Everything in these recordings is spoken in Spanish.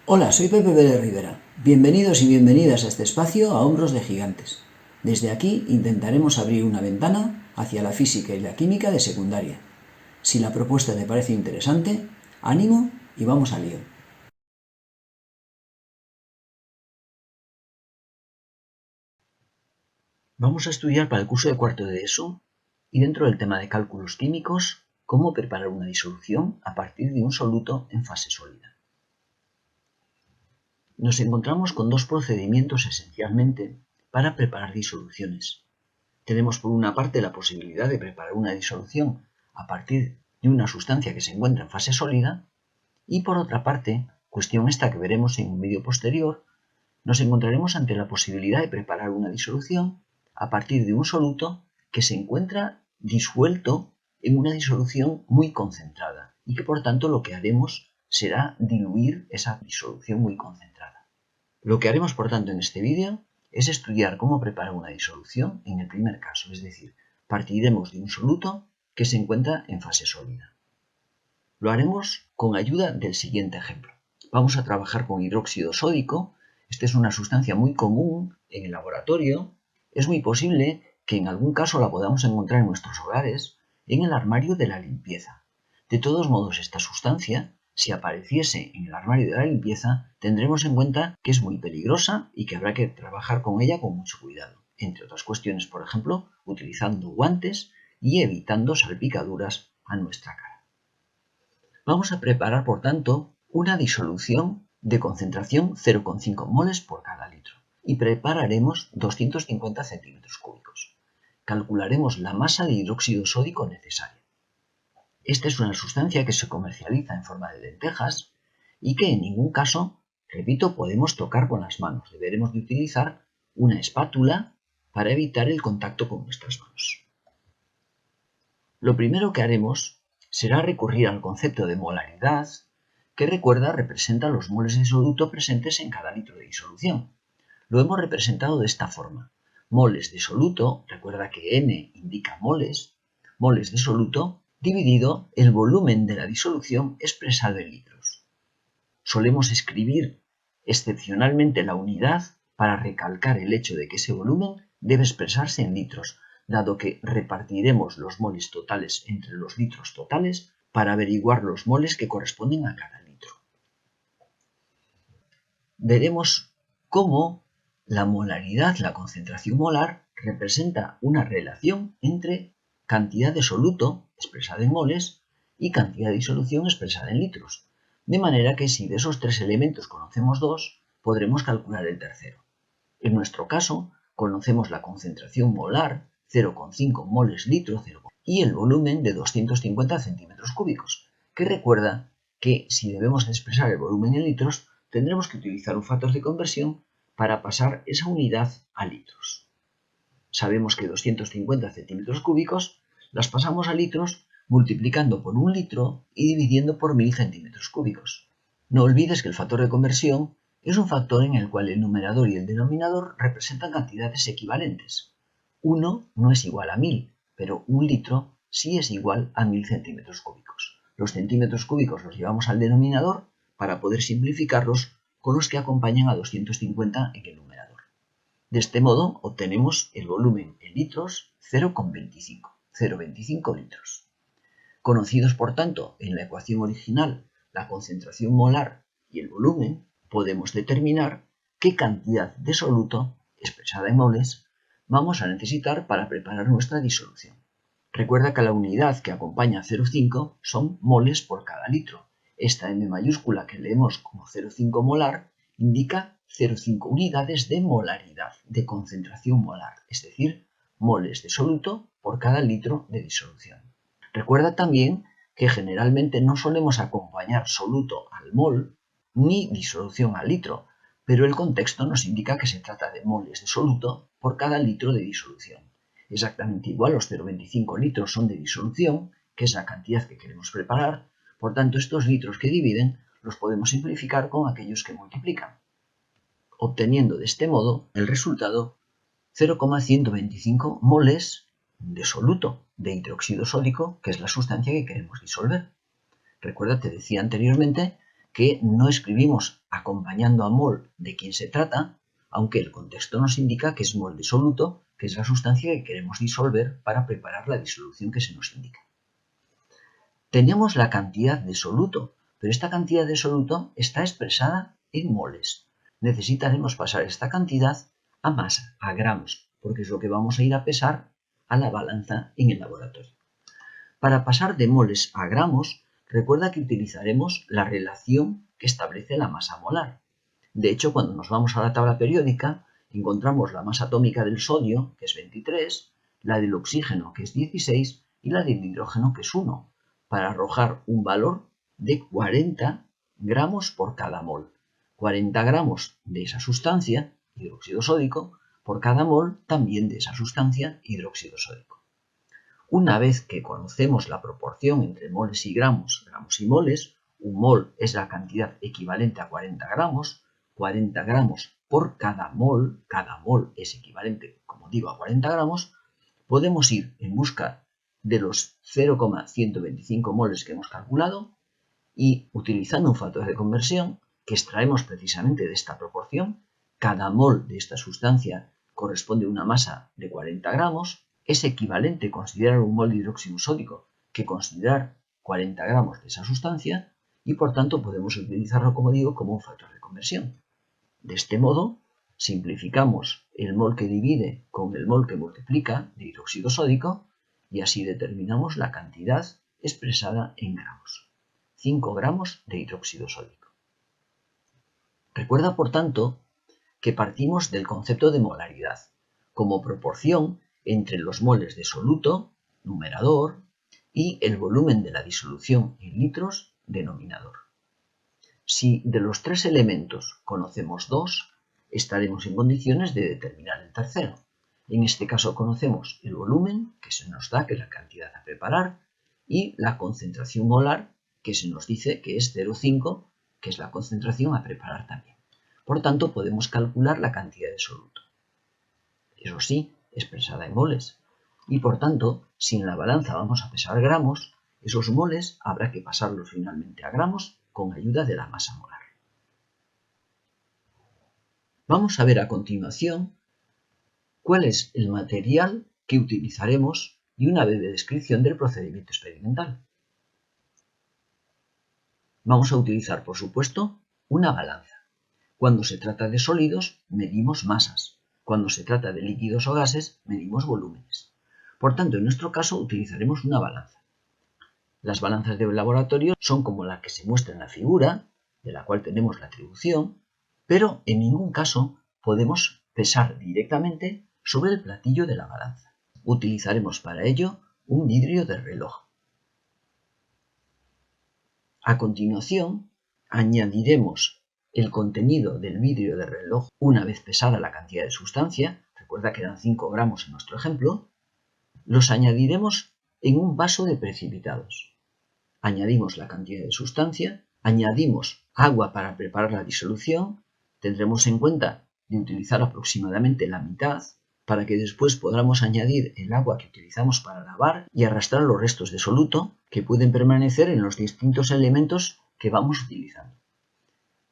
Hola, soy Pepe Pérez Rivera. Bienvenidos y bienvenidas a este espacio a Hombros de Gigantes. Desde aquí intentaremos abrir una ventana hacia la física y la química de secundaria. Si la propuesta te parece interesante, ánimo y vamos al lío. Vamos a estudiar para el curso de cuarto de ESO y dentro del tema de cálculos químicos, cómo preparar una disolución a partir de un soluto en fase sólida. Nos encontramos con dos procedimientos esencialmente para preparar disoluciones. Tenemos por una parte la posibilidad de preparar una disolución a partir de una sustancia que se encuentra en fase sólida y por otra parte, cuestión esta que veremos en un vídeo posterior, nos encontraremos ante la posibilidad de preparar una disolución a partir de un soluto que se encuentra disuelto en una disolución muy concentrada y que por tanto lo que haremos será diluir esa disolución muy concentrada. Lo que haremos por tanto en este vídeo es estudiar cómo preparar una disolución en el primer caso, es decir, partiremos de un soluto que se encuentra en fase sólida. Lo haremos con ayuda del siguiente ejemplo. Vamos a trabajar con hidróxido sódico. Esta es una sustancia muy común en el laboratorio. Es muy posible que en algún caso la podamos encontrar en nuestros hogares, en el armario de la limpieza. De todos modos, esta sustancia, si apareciese en el armario de la limpieza, tendremos en cuenta que es muy peligrosa y que habrá que trabajar con ella con mucho cuidado. Entre otras cuestiones, por ejemplo, utilizando guantes y evitando salpicaduras a nuestra cara. Vamos a preparar, por tanto, una disolución de concentración 0,5 moles por cada litro y prepararemos 250 centímetros cúbicos. Calcularemos la masa de hidróxido sódico necesaria. Esta es una sustancia que se comercializa en forma de lentejas y que en ningún caso, repito, podemos tocar con las manos. Deberemos de utilizar una espátula para evitar el contacto con nuestras manos. Lo primero que haremos será recurrir al concepto de molaridad, que representa los moles de soluto presentes en cada litro de disolución. Lo hemos representado de esta forma. Moles de soluto, recuerda que N indica moles de soluto, dividido el volumen de la disolución expresado en litros. Solemos escribir excepcionalmente la unidad para recalcar el hecho de que ese volumen debe expresarse en litros, dado que repartiremos los moles totales entre los litros totales para averiguar los moles que corresponden a cada litro. Veremos cómo la molaridad, la concentración molar, representa una relación entre cantidad de soluto, expresada en moles, y cantidad de disolución expresada en litros. De manera que si de esos tres elementos conocemos dos, podremos calcular el tercero. En nuestro caso, conocemos la concentración molar, 0,5 moles litro, y el volumen de 250 centímetros cúbicos, que recuerda que si debemos expresar el volumen en litros, tendremos que utilizar un factor de conversión para pasar esa unidad a litros. Sabemos que 250 centímetros cúbicos las pasamos a litros multiplicando por 1 litro y dividiendo por 1000 centímetros cúbicos. No olvides que el factor de conversión es un factor en el cual el numerador y el denominador representan cantidades equivalentes. 1 no es igual a 1000, pero 1 litro sí es igual a 1000 centímetros cúbicos. Los centímetros cúbicos los llevamos al denominador para poder simplificarlos con los que acompañan a 250 en el numerador. De este modo obtenemos el volumen en litros 0,25 litros. Conocidos por tanto en la ecuación original la concentración molar y el volumen, podemos determinar qué cantidad de soluto, expresada en moles, vamos a necesitar para preparar nuestra disolución. Recuerda que la unidad que acompaña a 0,5 son moles por cada litro. Esta M mayúscula que leemos como 0,5 molar indica 0,5 unidades de molaridad, de concentración molar, es decir, moles de soluto por cada litro de disolución. Recuerda también que generalmente no solemos acompañar soluto al mol ni disolución al litro, pero el contexto nos indica que se trata de moles de soluto por cada litro de disolución. Exactamente igual, los 0,25 litros son de disolución, que es la cantidad que queremos preparar, por tanto estos litros que dividen los podemos simplificar con aquellos que multiplican, obteniendo de este modo el resultado 0,125 moles de soluto de hidróxido sódico, que es la sustancia que queremos disolver. Recuerda, te decía anteriormente que no escribimos acompañando a mol de quien se trata, aunque el contexto nos indica que es mol de soluto, que es la sustancia que queremos disolver para preparar la disolución que se nos indica. Tenemos la cantidad de soluto, pero esta cantidad de soluto está expresada en moles. Necesitaremos pasar esta cantidad a masa, a gramos, porque es lo que vamos a ir a pesar a la balanza en el laboratorio. Para pasar de moles a gramos, recuerda que utilizaremos la relación que establece la masa molar. De hecho, cuando nos vamos a la tabla periódica, encontramos la masa atómica del sodio, que es 23, la del oxígeno, que es 16, y la del hidrógeno, que es 1, para arrojar un valor de 40 gramos por cada mol. 40 gramos de esa sustancia, hidróxido sódico, por cada mol también de esa sustancia, hidróxido sódico. Una vez que conocemos la proporción entre moles y gramos, gramos y moles, un mol es la cantidad equivalente a 40 gramos, 40 gramos por cada mol es equivalente, como digo, a 40 gramos, podemos ir en busca de los 0,125 moles que hemos calculado y, utilizando un factor de conversión que extraemos precisamente de esta proporción, cada mol de esta sustancia corresponde a una masa de 40 gramos, es equivalente considerar un mol de hidróxido sódico que considerar 40 gramos de esa sustancia y por tanto podemos utilizarlo, como digo, como un factor de conversión. De este modo, simplificamos el mol que divide con el mol que multiplica de hidróxido sódico y así determinamos la cantidad expresada en gramos. 5 gramos de hidróxido sódico. Recuerda, por tanto, que partimos del concepto de molaridad como proporción entre los moles de soluto, numerador, y el volumen de la disolución en litros, denominador. Si de los tres elementos conocemos dos, estaremos en condiciones de determinar el tercero. En este caso conocemos el volumen, que se nos da que es la cantidad a preparar, y la concentración molar, que se nos dice que es 0,5, que es la concentración a preparar también. Por tanto, podemos calcular la cantidad de soluto. Eso sí, expresada en moles. Y por tanto, si en la balanza vamos a pesar gramos, esos moles habrá que pasarlos finalmente a gramos con ayuda de la masa molar. Vamos a ver a continuación cuál es el material que utilizaremos y una breve descripción del procedimiento experimental. Vamos a utilizar, por supuesto, una balanza. Cuando se trata de sólidos, medimos masas. Cuando se trata de líquidos o gases, medimos volúmenes. Por tanto, en nuestro caso utilizaremos una balanza. Las balanzas de laboratorio son como la que se muestra en la figura, de la cual tenemos la atribución, pero en ningún caso podemos pesar directamente sobre el platillo de la balanza. Utilizaremos para ello un vidrio de reloj. A continuación, añadiremos el contenido del vidrio de reloj una vez pesada la cantidad de sustancia, recuerda que eran 5 gramos en nuestro ejemplo, los añadiremos en un vaso de precipitados. Añadimos la cantidad de sustancia, añadimos agua para preparar la disolución, tendremos en cuenta de utilizar aproximadamente la mitad para que después podamos añadir el agua que utilizamos para lavar y arrastrar los restos de soluto que pueden permanecer en los distintos elementos que vamos utilizando.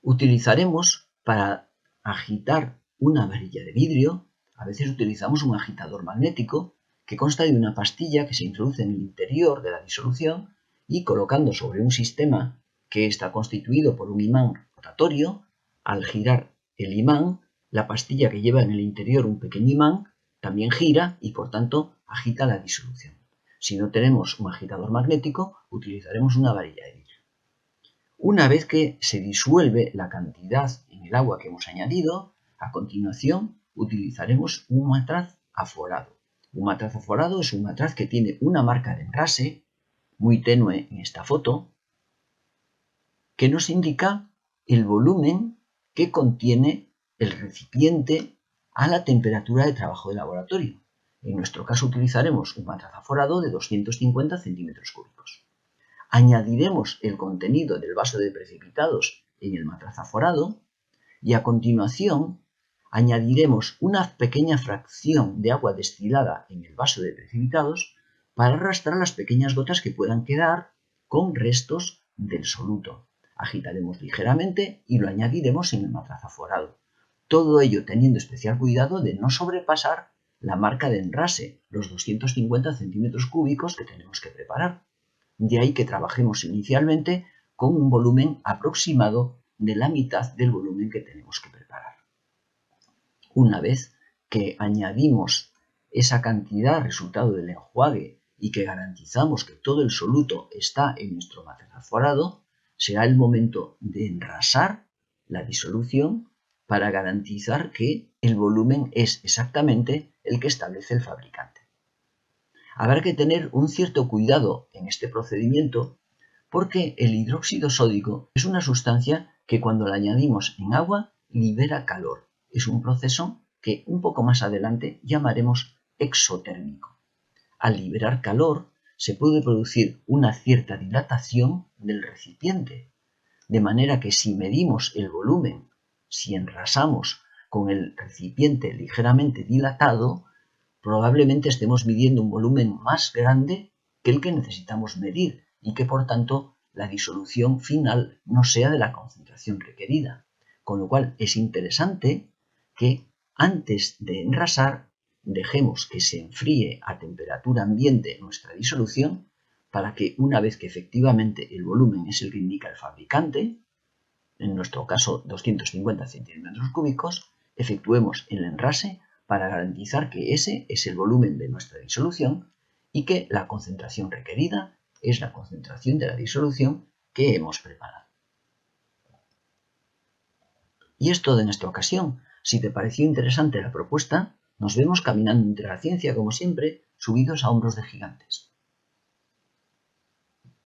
Utilizaremos para agitar una varilla de vidrio, a veces utilizamos un agitador magnético que consta de una pastilla que se introduce en el interior de la disolución y colocando sobre un sistema que está constituido por un imán rotatorio, al girar el imán, la pastilla que lleva en el interior un pequeño imán también gira y por tanto agita la disolución. Si no tenemos un agitador magnético, utilizaremos una varilla de vidrio. Una vez que se disuelve la cantidad en el agua que hemos añadido, a continuación utilizaremos un matraz aforado. Un matraz aforado es un matraz que tiene una marca de enrase muy tenue en esta foto, que nos indica el volumen que contiene el recipiente a la temperatura de trabajo de laboratorio. En nuestro caso utilizaremos un matraz aforado de 250 centímetros cúbicos. Añadiremos el contenido del vaso de precipitados en el matraz aforado y a continuación añadiremos una pequeña fracción de agua destilada en el vaso de precipitados para arrastrar las pequeñas gotas que puedan quedar con restos del soluto. Agitaremos ligeramente y lo añadiremos en el matrazo forado. Todo ello teniendo especial cuidado de no sobrepasar la marca de enrase, los 250 centímetros cúbicos que tenemos que preparar. De ahí que trabajemos inicialmente con un volumen aproximado de la mitad del volumen que tenemos que preparar. Una vez que añadimos esa cantidad resultado del enjuague y que garantizamos que todo el soluto está en nuestro matrazo forado, será el momento de enrasar la disolución para garantizar que el volumen es exactamente el que establece el fabricante. Habrá que tener un cierto cuidado en este procedimiento porque el hidróxido sódico es una sustancia que cuando la añadimos en agua libera calor. Es un proceso que un poco más adelante llamaremos exotérmico. Al liberar calor se puede producir una cierta dilatación del recipiente, de manera que si medimos el volumen, si enrasamos con el recipiente ligeramente dilatado, probablemente estemos midiendo un volumen más grande que el que necesitamos medir y que por tanto la disolución final no sea de la concentración requerida. Con lo cual es interesante que antes de enrasar dejemos que se enfríe a temperatura ambiente nuestra disolución para que una vez que efectivamente el volumen es el que indica el fabricante, en nuestro caso 250 centímetros cúbicos, efectuemos el enrase para garantizar que ese es el volumen de nuestra disolución y que la concentración requerida es la concentración de la disolución que hemos preparado. Y es todo en esta ocasión. Si te pareció interesante la propuesta, nos vemos caminando entre la ciencia, como siempre, subidos a hombros de gigantes.